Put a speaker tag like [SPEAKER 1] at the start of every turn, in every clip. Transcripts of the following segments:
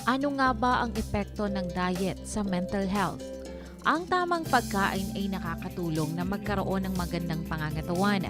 [SPEAKER 1] Ano nga ba ang epekto ng diet sa mental health? Ang tamang pagkain ay nakakatulong na magkaroon ng magandang pangangatawan.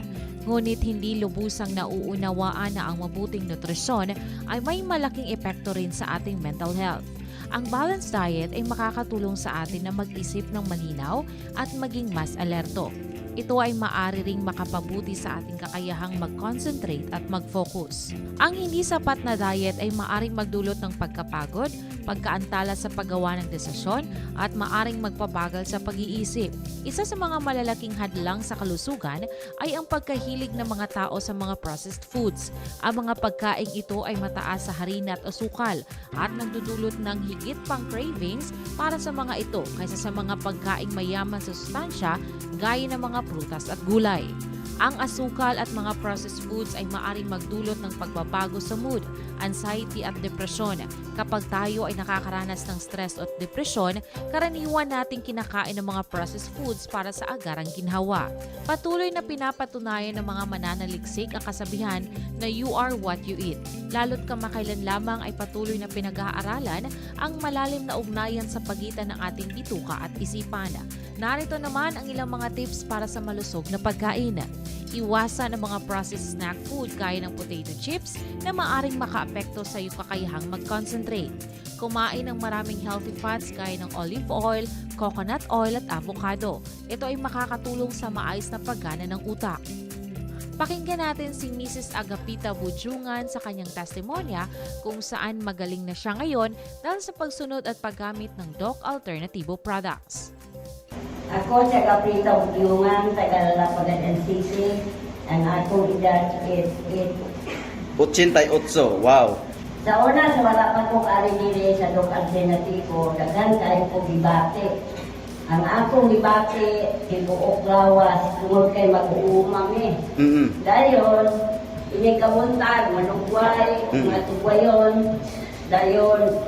[SPEAKER 1] Ngunit hindi lubusang nauunawaan na ang mabuting nutrisyon ay may malaking epekto rin sa ating mental health. Ang balanced diet ay makakatulong sa atin na mag-isip ng malinaw at maging mas alerto. Ito ay maaari ring makapabuti sa ating kakayahang mag-concentrate at mag-focus. Ang hindi sapat na diet ay maaring magdulot ng pagkapagod, pagkaantala sa paggawa ng desisyon at maaring magpabagal sa pag-iisip. Isa sa mga malalaking hadlang sa kalusugan ay ang pagkahilig ng mga tao sa mga processed foods. Ang mga pagkaing ito ay mataas sa harina at asukal at nagdudulot ng higit pang cravings para sa mga ito kaysa sa mga pagkaing mayaman sa sustansya gaya ng mga prutas at gulay. Ang asukal at mga processed foods ay maaring magdulot ng pagbabago sa mood, anxiety at depresyon. Kapag tayo ay nakakaranas ng stress at depresyon, karaniwan nating kinakain ng mga processed foods para sa agarang ginhawa. Patuloy na pinapatunayan ng mga mananaliksik ang kasabihan na you are what you eat. Lalo't kamakailan lamang ay patuloy na pinag-aaralan ang malalim na ugnayan sa pagitan ng ating bituka at isipan. Narito naman ang ilang mga tips para sa malusog na pagkain. Iwasan ang mga processed snack food gaya ng potato chips na maaring makaapekto sa iyong kakayahang mag-concentrate. Kumain ng maraming healthy fats gaya ng olive oil, coconut oil at avocado. Ito ay makakatulong sa maayos na paggana ng utak. Pakinggan natin si Mrs. Agapita Bujungan sa kanyang testimonya kung saan magaling na siya ngayon dahil sa pagsunod at paggamit ng Doc Alternativo products.
[SPEAKER 2] Ako sa Agapita Bujungan, taga Lapagan NCC, ang akong edad is
[SPEAKER 3] 88, wow.
[SPEAKER 2] Sa una, wala pa ko diri sa Doc Alternativo, daghan kayo ko gibate. Ang akong gibate, tibuok lawas, tungod kay mag-uumam eh. Dayon, inikabuntag, manugway, mga tugwayon, dayon,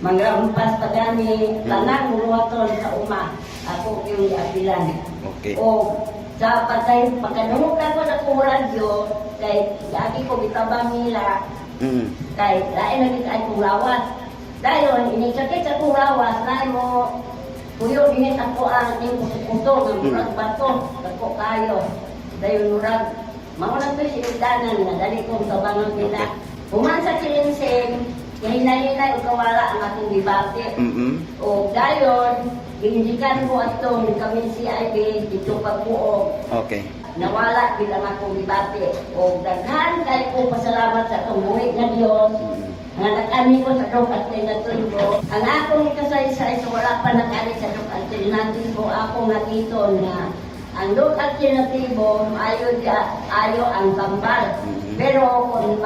[SPEAKER 2] mangrampas pa gani, tanan muluwaton sa uma. Ako yung apilan.
[SPEAKER 3] Okay.
[SPEAKER 2] O sa pagkanunod ako sa radyo, kay lagi ko bitabang nila, kay lain na kita ay kong lawas. Dayon, inikakit sa kong lawas, lain mo, kuyo dinit ako ang yung puso ng murag bato, ako kayo. Dayon murag, maunang to sinidanan na dali kong tabangan nila. Human sa silinsing, kahinay-hinay o kawala ang akong dibate. O dayon, ginjikan ko atong kami CIB dito pagbuo.
[SPEAKER 3] Okay.
[SPEAKER 2] Nawala bilang akong dibate. O daghan kay ko pasalamat sa akong buhay na Diyos. Nga nag-ani ko sa Doc Alternativo. Ang akong kasay-say sa wala pa nag-ani sa Doc Alternativo, akong nakito na ang Doc Alternativo, ayo ang kambal. Pero kung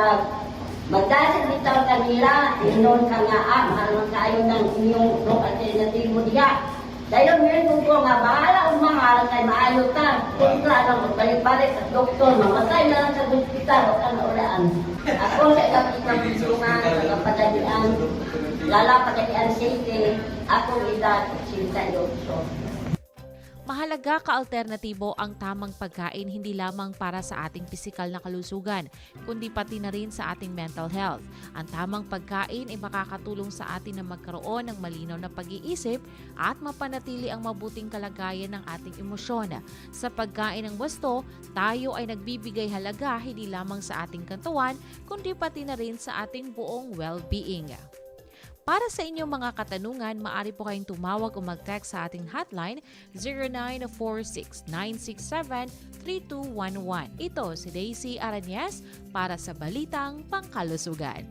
[SPEAKER 2] magdasig bitaw kanila, inon ka nga mahal kayo ng inyong Doc Alternativo diya. Dahil meron ko nga, bahala o mahal kay maayo ka. Kontra lang, magbalik-balik at doktor, mamatay na lang sa hospital o kanaulaan. Ako sa ikapitang tulungan, sa kapadalian, Lalapadalian City, akong edad 68.
[SPEAKER 1] Mahalaga ka-alternatibo ang tamang pagkain hindi lamang para sa ating pisikal na kalusugan, kundi pati na rin sa ating mental health. Ang tamang pagkain ay makakatulong sa atin na magkaroon ng malinaw na pag-iisip at mapanatili ang mabuting kalagayan ng ating emosyon. Sa pagkain ng wasto, tayo ay nagbibigay halaga hindi lamang sa ating katawan, kundi pati na rin sa ating buong well-being. Para sa inyong mga katanungan, maaari po kayong tumawag o mag-text sa ating hotline 0946-967-3211. Ito si Daisy Aranyes para sa Balitang Pangkalusugan.